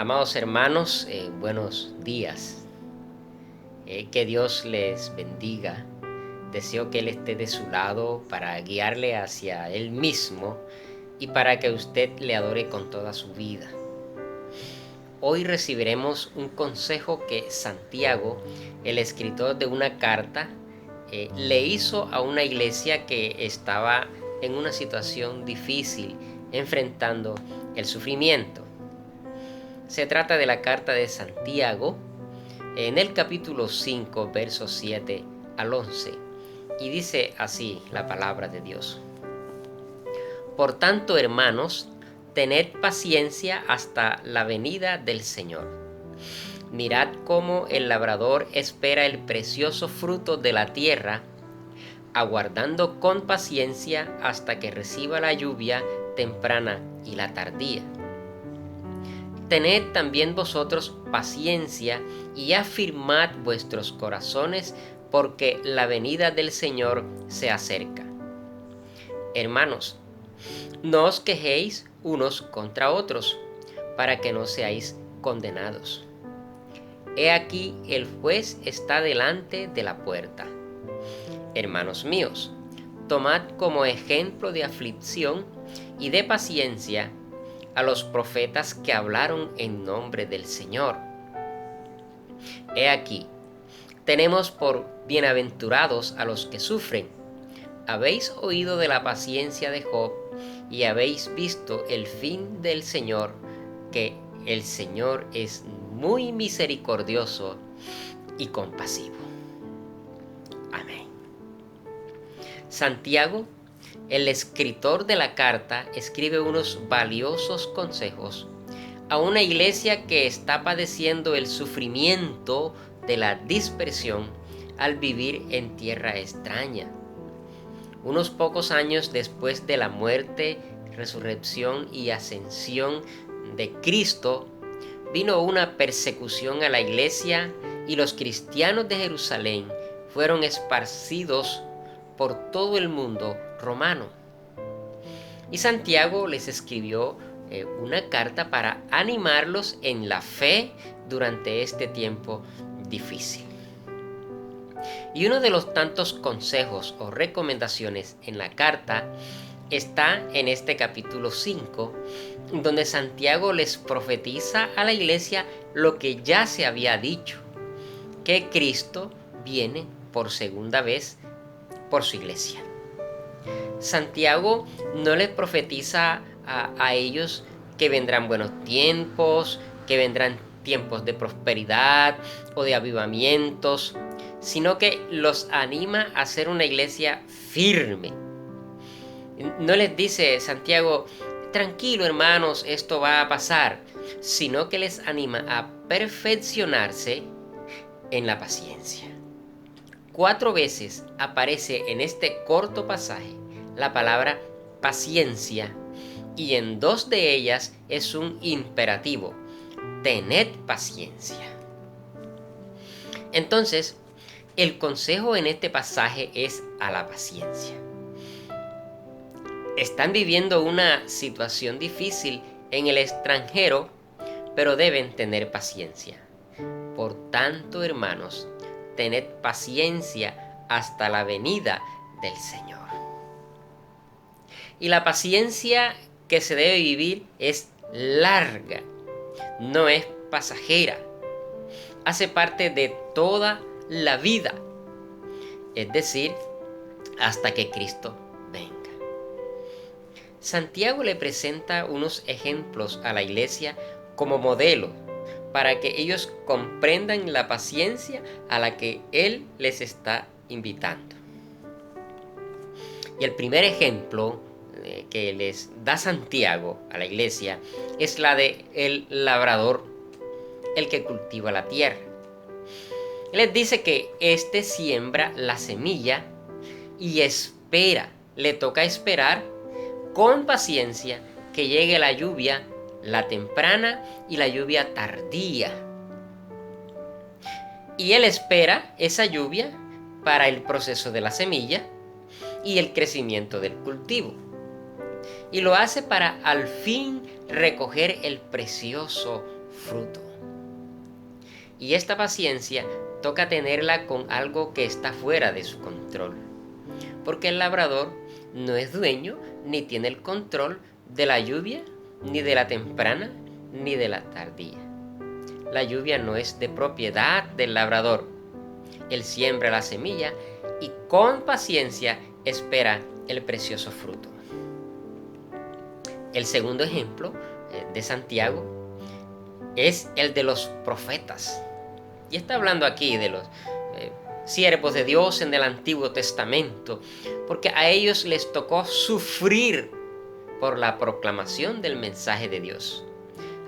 Amados hermanos, buenos días. Que Dios les bendiga. Deseo que Él esté de su lado para guiarle hacia Él mismo y para que usted le adore con toda su vida. Hoy recibiremos un consejo que Santiago, el escritor de una carta, le hizo a una iglesia que estaba en una situación difícil, enfrentando el sufrimiento. Se trata de la carta de Santiago, en el capítulo 5, versos 7 al 11, y dice así la palabra de Dios. Por tanto, hermanos, tened paciencia hasta la venida del Señor. Mirad cómo el labrador espera el precioso fruto de la tierra, aguardando con paciencia hasta que reciba la lluvia temprana y la tardía. Tened también vosotros paciencia y afirmad vuestros corazones, porque la venida del Señor se acerca. Hermanos, no os quejéis unos contra otros, para que no seáis condenados. He aquí el juez está delante de la puerta. Hermanos míos, tomad como ejemplo de aflicción y de paciencia a los profetas que hablaron en nombre del Señor. He aquí, tenemos por bienaventurados a los que sufren. Habéis oído de la paciencia de Job y habéis visto el fin del Señor, que el Señor es muy misericordioso y compasivo. Amén. Santiago, el escritor de la carta, escribe unos valiosos consejos a una iglesia que está padeciendo el sufrimiento de la dispersión al vivir en tierra extraña. Unos pocos años después de la muerte, resurrección y ascensión de Cristo, vino una persecución a la iglesia y los cristianos de Jerusalén fueron esparcidos por todo el mundo romano. Y Santiago les escribió una carta para animarlos en la fe durante este tiempo difícil. Y uno de los tantos consejos o recomendaciones en la carta está en este capítulo 5, donde Santiago les profetiza a la iglesia lo que ya se había dicho, que Cristo viene por segunda vez por su iglesia. Santiago no les profetiza a ellos que vendrán buenos tiempos, que vendrán tiempos de prosperidad o de avivamientos, sino que los anima a ser una iglesia firme. No les dice Santiago, tranquilo hermanos, esto va a pasar, sino que les anima a perfeccionarse en la paciencia. 4 veces aparece en este corto pasaje la palabra paciencia y en 2 de ellas es un imperativo: tened paciencia. Entonces, el consejo en este pasaje es a la paciencia. Están viviendo una situación difícil en el extranjero, pero deben tener paciencia. Por tanto, hermanos, tened paciencia hasta la venida del Señor. Y la paciencia que se debe vivir es larga, no es pasajera. Hace parte de toda la vida, es decir, hasta que Cristo venga. Santiago le presenta unos ejemplos a la iglesia como modelo para que ellos comprendan la paciencia a la que Él les está invitando. Y el primer ejemplo que les da Santiago a la iglesia es la de el labrador, el que cultiva la tierra. Él les dice que éste siembra la semilla y espera, le toca esperar con paciencia que llegue la lluvia, la temprana y la lluvia tardía. Y él espera esa lluvia para el proceso de la semilla y el crecimiento del cultivo. Y lo hace para al fin recoger el precioso fruto. Y esta paciencia toca tenerla con algo que está fuera de su control, porque el labrador no es dueño ni tiene el control de la lluvia, ni de la temprana, ni de la tardía. La lluvia no es de propiedad del labrador. Él siembra la semilla y con paciencia espera el precioso fruto. El segundo ejemplo de Santiago es el de los profetas. Y está hablando aquí de los siervos de Dios en el Antiguo Testamento, porque a ellos les tocó sufrir por la proclamación del mensaje de Dios.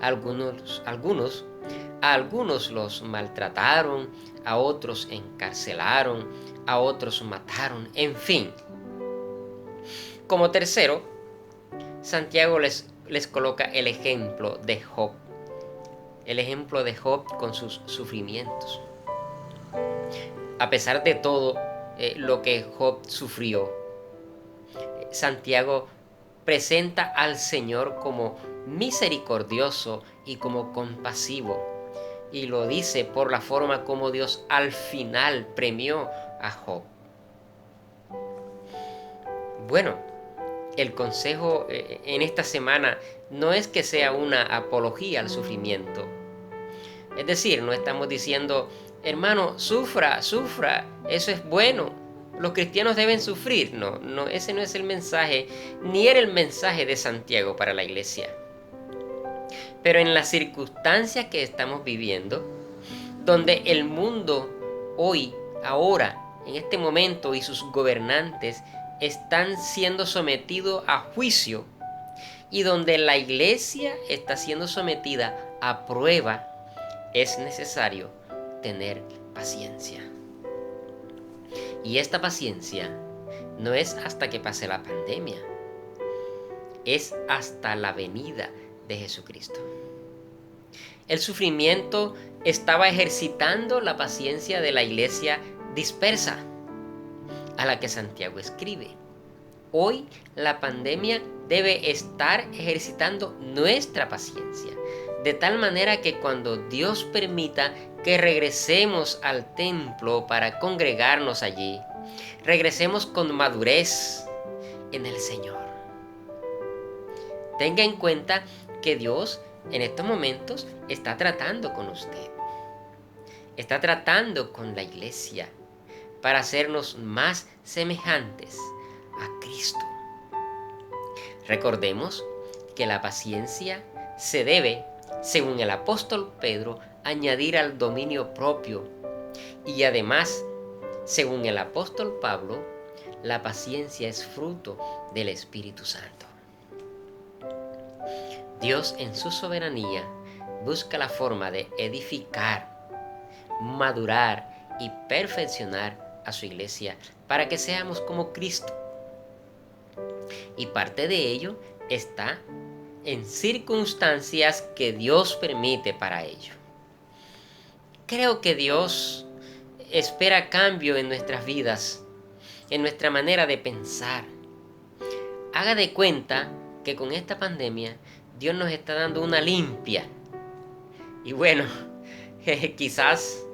A algunos los maltrataron, a otros encarcelaron, a otros mataron, en fin. Como tercero, Santiago les coloca el ejemplo de Job. El ejemplo de Job con sus sufrimientos. A pesar de todo lo que Job sufrió, Santiago presenta al Señor como misericordioso y como compasivo. Y lo dice por la forma como Dios al final premió a Job. Bueno, el consejo en esta semana no es que sea una apología al sufrimiento. Es decir, no estamos diciendo, hermano, sufra, eso es bueno. Los cristianos deben sufrir. No, ese no es el mensaje, ni era el mensaje de Santiago para la iglesia. Pero en las circunstancias que estamos viviendo, donde el mundo hoy, ahora, en este momento y sus gobernantes están siendo sometidos a juicio y donde la iglesia está siendo sometida a prueba, es necesario tener paciencia. Y esta paciencia no es hasta que pase la pandemia, es hasta la venida de Jesucristo. El sufrimiento estaba ejercitando la paciencia de la iglesia dispersa, a la que Santiago escribe. Hoy la pandemia debe estar ejercitando nuestra paciencia, de tal manera que cuando Dios permita que regresemos al templo para congregarnos allí, regresemos con madurez en el Señor. Tenga en cuenta que Dios en estos momentos está tratando con usted. Está tratando con la iglesia para hacernos más semejantes a Cristo. Recordemos que la paciencia se debe, según el apóstol Pedro, añadir al dominio propio. Y además, según el apóstol Pablo, la paciencia es fruto del Espíritu Santo. Dios en su soberanía busca la forma de edificar, madurar y perfeccionar a su iglesia para que seamos como Cristo. Y parte de ello está en circunstancias que Dios permite para ello. Creo que Dios espera cambio en nuestras vidas, en nuestra manera de pensar. Haga de cuenta que con esta pandemia Dios nos está dando una limpia. Y bueno, quizás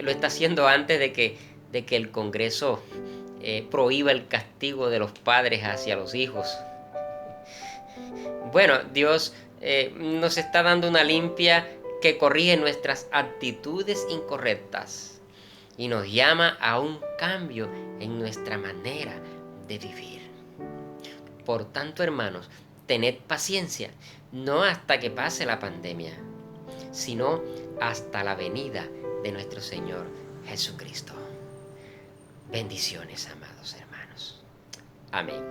lo está haciendo antes de que el Congreso prohíba el castigo de los padres hacia los hijos. Bueno, Dios nos está dando una limpia que corrige nuestras actitudes incorrectas y nos llama a un cambio en nuestra manera de vivir. Por tanto, hermanos, tened paciencia, no hasta que pase la pandemia, sino hasta la venida de nuestro Señor Jesucristo. Bendiciones, amados hermanos. Amén.